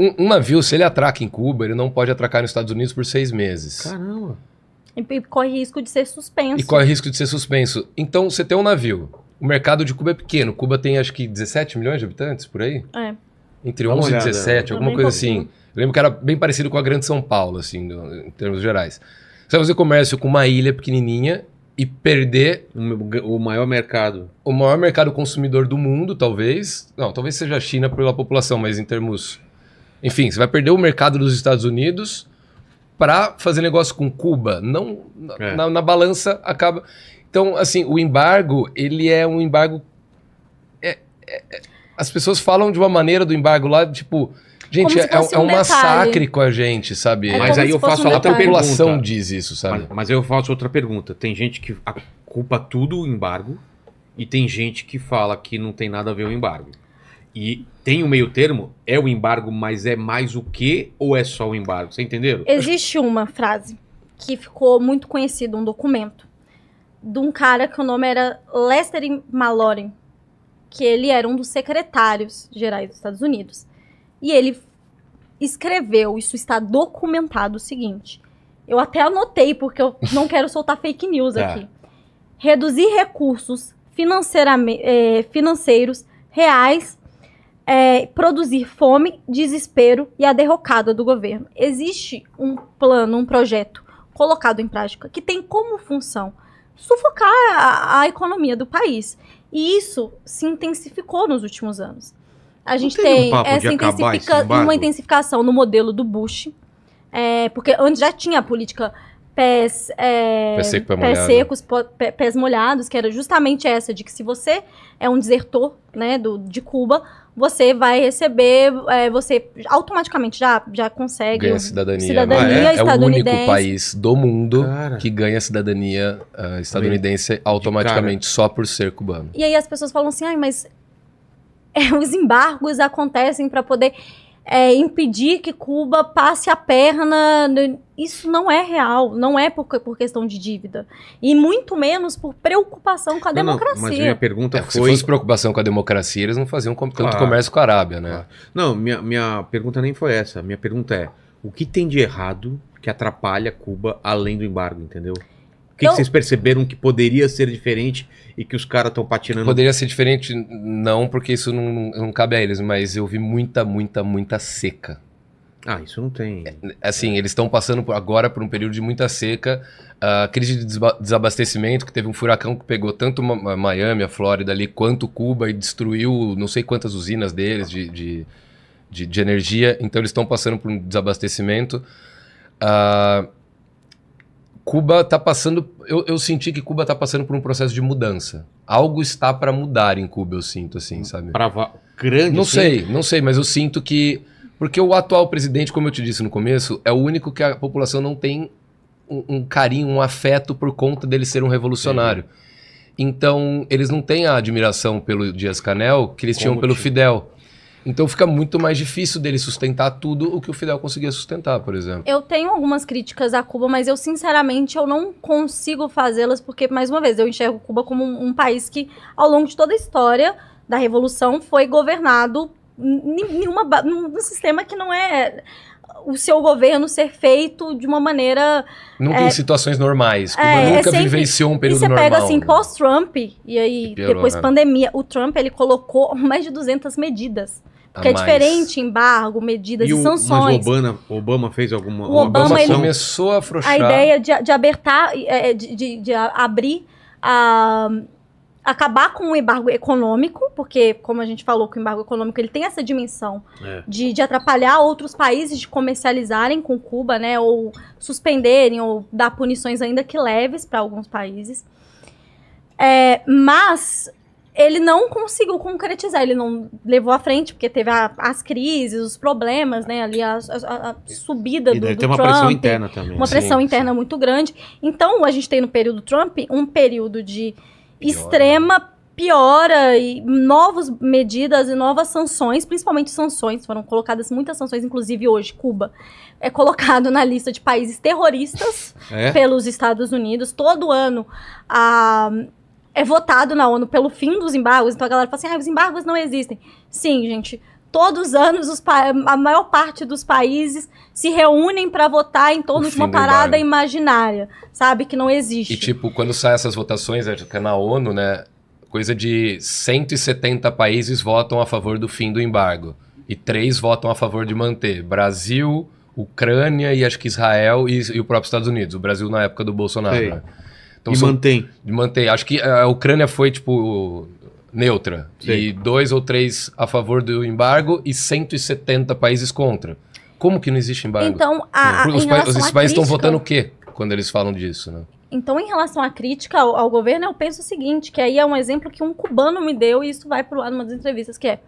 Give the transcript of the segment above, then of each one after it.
Um navio, se ele atraca em Cuba, ele não pode atracar nos Estados Unidos por 6 meses. Caramba. E corre risco de ser suspenso. E corre risco de ser suspenso. Então, você tem um navio. O mercado de Cuba é pequeno. Cuba tem, acho que, 17 milhões de habitantes, por aí? É. Entre 11 e 17, alguma coisa assim. Eu lembro que era bem parecido com a Grande São Paulo, assim, em termos gerais. Você vai fazer comércio com uma ilha pequenininha e perder... O maior mercado. O maior mercado consumidor do mundo, talvez. Não, talvez seja a China pela população, mas em termos... Enfim, você vai perder o mercado dos Estados Unidos para fazer negócio com Cuba. Não, na balança acaba... Então, assim, o embargo, ele é um embargo... As pessoas falam de uma maneira do embargo lá, tipo... Gente, é um massacre com a gente, sabe? Mas aí eu faço outra pergunta. A população diz isso, sabe? Mas eu faço outra pergunta. Tem gente que culpa tudo o embargo e tem gente que fala que não tem nada a ver o embargo. E tem um meio termo, é o embargo, mas é mais o quê ou é só o embargo? Você entenderam? Existe uma frase que ficou muito conhecida, um documento, de um cara que o nome era Lester Mallory, que ele era um dos secretários gerais dos Estados Unidos. E ele escreveu, isso está documentado, o seguinte. Eu até anotei, porque eu não quero soltar fake news aqui. Reduzir recursos financeiros reais, produzir fome, desespero e a derrocada do governo. Existe um plano, um projeto colocado em prática que tem como função sufocar a economia do país. E isso se intensificou nos últimos anos. A gente tem uma intensificação no modelo do Bush, porque antes já tinha a política pés secos, pés molhados, que era justamente essa, de que se você é um desertor, né, de Cuba, você vai receber, você automaticamente já consegue ganha cidadania estadunidense. É o único país do mundo que ganha cidadania estadunidense automaticamente, só por ser cubano. E aí as pessoas falam assim, mas os embargos acontecem para poder impedir que Cuba passe a perna. Isso não é real, não é por questão de dívida. E muito menos por preocupação com a democracia. Mas minha pergunta foi... Se fosse preocupação com a democracia, eles não faziam tanto comércio com a Arábia, né? Não, minha pergunta nem foi essa. Minha pergunta é, o que tem de errado que atrapalha Cuba além do embargo, entendeu? O que vocês perceberam que poderia ser diferente e que os caras estão patinando? Poderia ser diferente, não, porque isso não cabe a eles, mas eu vi muita seca. Isso não tem... Assim, eles estão passando agora por um período de muita seca, crise de desabastecimento, que teve um furacão que pegou tanto Miami, a Flórida ali, quanto Cuba e destruiu não sei quantas usinas deles de energia. Então eles estão passando por um desabastecimento. Cuba está passando... Eu senti que Cuba está passando por um processo de mudança. Algo está para mudar em Cuba, eu sinto, assim, sabe? Grande? Não sei, mas eu sinto que... Porque o atual presidente, como eu te disse no começo, é o único que a população não tem um carinho, um afeto por conta dele ser um revolucionário. Então, eles não têm a admiração pelo Díaz-Canel que eles tinham pelo Fidel. Então fica muito mais difícil dele sustentar tudo o que o Fidel conseguia sustentar, por exemplo. Eu tenho algumas críticas a Cuba, mas eu sinceramente não consigo fazê-las porque, mais uma vez, eu enxergo Cuba como um país que, ao longo de toda a história da Revolução, foi governado num sistema que não é o seu governo ser feito de uma maneira... Nunca em situações normais. Cuba nunca vivenciou um período normal. E você pega assim, pós-Trump, e aí depois pandemia, o Trump ele colocou mais de 200 medidas. Porque é diferente embargo, medidas e sanções. Mas o Obama fez alguma... O Obama começou a afrouxar. A ideia de abrir acabar com o embargo econômico, porque, como a gente falou, que o embargo econômico ele tem essa dimensão de atrapalhar outros países de comercializarem com Cuba, né, ou suspenderem, ou dar punições ainda que leves para alguns países. Mas ele não conseguiu concretizar, ele não levou à frente, porque teve as crises, os problemas, né, ali a subida do Trump. Tem uma pressão interna também. Uma pressão interna muito grande. Então, a gente tem no período Trump um período de extrema piora e novas medidas e novas sanções, principalmente sanções, foram colocadas muitas sanções, inclusive hoje Cuba é colocado na lista de países terroristas pelos Estados Unidos. Todo ano é votado na ONU pelo fim dos embargos, então a galera fala assim, os embargos não existem. Sim, gente, todos os anos a maior parte dos países se reúnem para votar em torno de uma parada imaginária, sabe? Que não existe. E tipo, quando saem essas votações, acho que é na ONU, né? Coisa de 170 países votam a favor do fim do embargo. E 3 votam a favor de manter. Brasil, Ucrânia e acho que Israel e o próprio Estados Unidos. O Brasil na época do Bolsonaro, né? Então, mantém. Acho que a Ucrânia foi, tipo, neutra. E 2 ou 3 a favor do embargo e 170 países contra. Como que não existe embargo? Então, esses países estão votando o quê quando eles falam disso, né? Então, em relação à crítica ao governo, eu penso o seguinte, que aí é um exemplo que um cubano me deu, e isso vai pro ar numa das entrevistas, que é,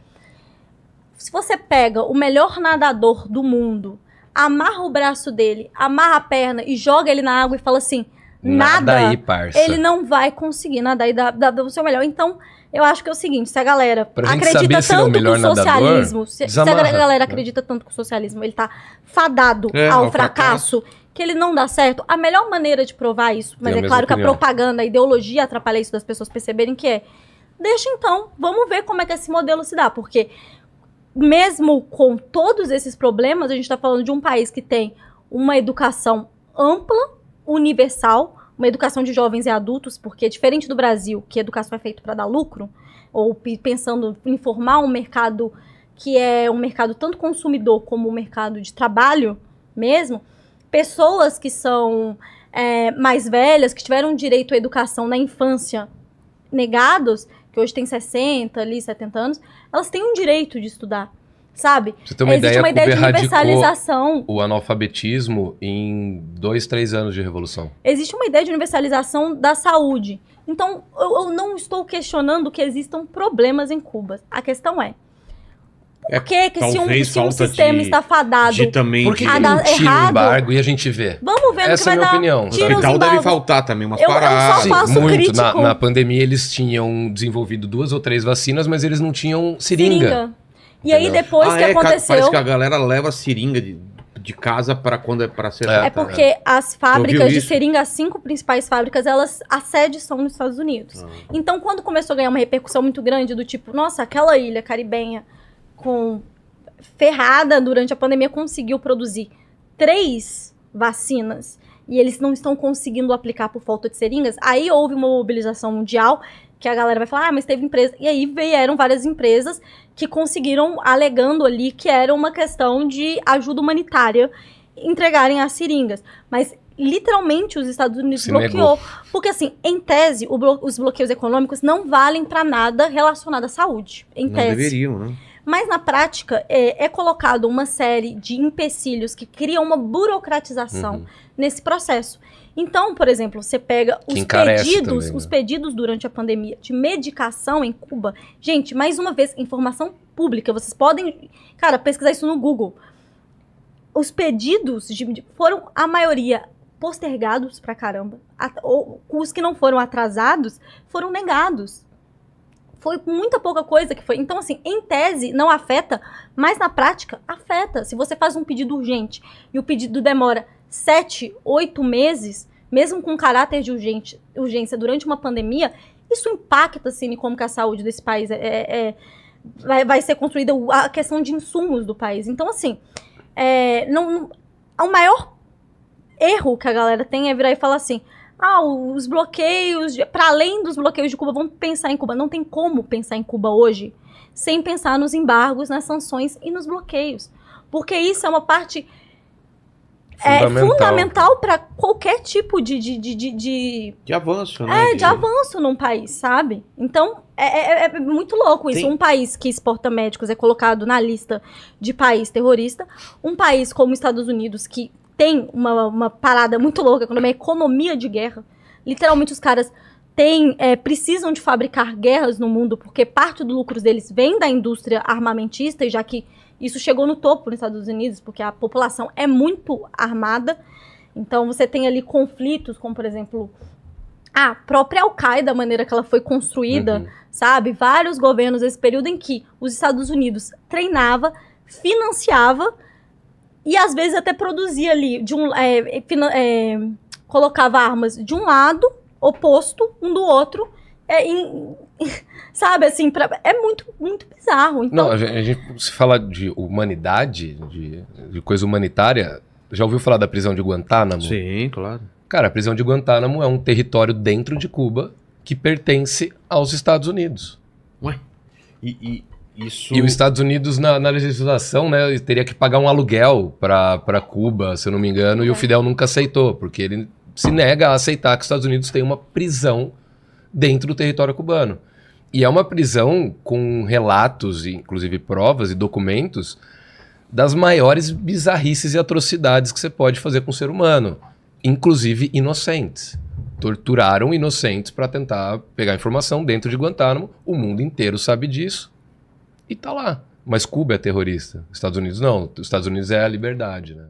se você pega o melhor nadador do mundo, amarra o braço dele, amarra a perna e joga ele na água e fala assim, nada aí, parça. Ele não vai conseguir nadar e dar o seu melhor. Então, eu acho que é o seguinte, se a galera acredita tanto que o socialismo, se a galera acredita tanto que o socialismo ele tá fadado ao fracasso, que ele não dá certo, a melhor maneira de provar isso, mas é claro que a propaganda, a ideologia atrapalha isso das pessoas perceberem que é, deixa então, vamos ver como é que esse modelo se dá, porque mesmo com todos esses problemas, a gente está falando de um país que tem uma educação ampla, universal, uma educação de jovens e adultos, porque diferente do Brasil, que a educação é feita para dar lucro, ou pensando em formar um mercado que é um mercado tanto consumidor como um mercado de trabalho mesmo, pessoas que são mais velhas, que tiveram direito à educação na infância negados, que hoje tem 60, ali, 70 anos, elas têm um direito de estudar, sabe? Você tem uma Existe uma ideia de universalização. O analfabetismo em 2, 3 anos de revolução. Existe uma ideia de universalização da saúde. Então, eu não estou questionando que existam problemas em Cuba. A questão é, por que se um sistema está fadado por que não tira o embargo e a gente vê? Vamos ver no que vai dar. No hospital deve faltar também umas paradas. Eu só faço muito. Na pandemia eles tinham desenvolvido 2 ou 3 vacinas, mas eles não tinham seringa. E aí depois que aconteceu... Parece que a galera leva seringa de casa para quando é para ser... É porque as fábricas de seringa, as 5 principais fábricas, a sede são nos Estados Unidos. Então quando começou a ganhar uma repercussão muito grande do tipo, nossa, aquela ilha caribenha ferrada durante a pandemia conseguiu produzir 3 vacinas e eles não estão conseguindo aplicar por falta de seringas, aí houve uma mobilização mundial que a galera vai falar, mas teve empresa, e aí vieram várias empresas que conseguiram, alegando ali que era uma questão de ajuda humanitária, entregarem as seringas, mas literalmente os Estados Unidos bloqueou, porque assim, em tese, os bloqueios econômicos não valem para nada relacionado à saúde, em tese. Não deveriam, né? Mas na prática é colocado uma série de empecilhos que criam uma burocratização nesse processo. Então, por exemplo, você pega os pedidos durante a pandemia de medicação em Cuba. Gente, mais uma vez, informação pública. Vocês podem, pesquisar isso no Google. Os pedidos foram, a maioria, postergados pra caramba. Os que não foram atrasados foram negados. Foi muita pouca coisa que foi. Então, assim, em tese, não afeta, mas na prática, afeta. Se você faz um pedido urgente e o pedido demora 7, 8 meses, mesmo com caráter de urgência durante uma pandemia, isso impacta, assim, como que a saúde desse país vai ser construída, a questão de insumos do país. Então, assim, o maior erro que a galera tem é virar e falar assim, os bloqueios, para além dos bloqueios de Cuba, vamos pensar em Cuba. Não tem como pensar em Cuba hoje sem pensar nos embargos, nas sanções e nos bloqueios. Porque isso é uma parte fundamental para qualquer tipo de avanço, né? De avanço num país, sabe? Então, é muito louco isso. Um país que exporta médicos é colocado na lista de país terrorista. Um país como os Estados Unidos, que tem uma parada muito louca, quando é uma economia de guerra. Literalmente, os caras precisam de fabricar guerras no mundo, porque parte do lucro deles vem da indústria armamentista, e já que isso chegou no topo nos Estados Unidos, porque a população é muito armada. Então, você tem ali conflitos, como, por exemplo, a própria Al-Qaeda, a maneira que ela foi construída, sabe? Vários governos, esse período em que os Estados Unidos treinava, financiava, e às vezes até produzia ali, colocava armas de um lado, oposto um do outro, sabe, assim, é muito, muito bizarro. Então, Não, a gente se fala de humanidade, de coisa humanitária, já ouviu falar da prisão de Guantánamo? Sim, claro. Cara, a prisão de Guantánamo é um território dentro de Cuba que pertence aos Estados Unidos. Ué, e isso... E os Estados Unidos, na legislação, né, teria que pagar um aluguel para Cuba, se eu não me engano, e o Fidel nunca aceitou, porque ele se nega a aceitar que os Estados Unidos têm uma prisão dentro do território cubano. E é uma prisão com relatos, inclusive provas e documentos, das maiores bizarrices e atrocidades que você pode fazer com o ser humano, inclusive inocentes. Torturaram inocentes para tentar pegar informação dentro de Guantánamo. O mundo inteiro sabe disso e tá lá. Mas Cuba é terrorista. Os Estados Unidos não. Os Estados Unidos é a liberdade, né?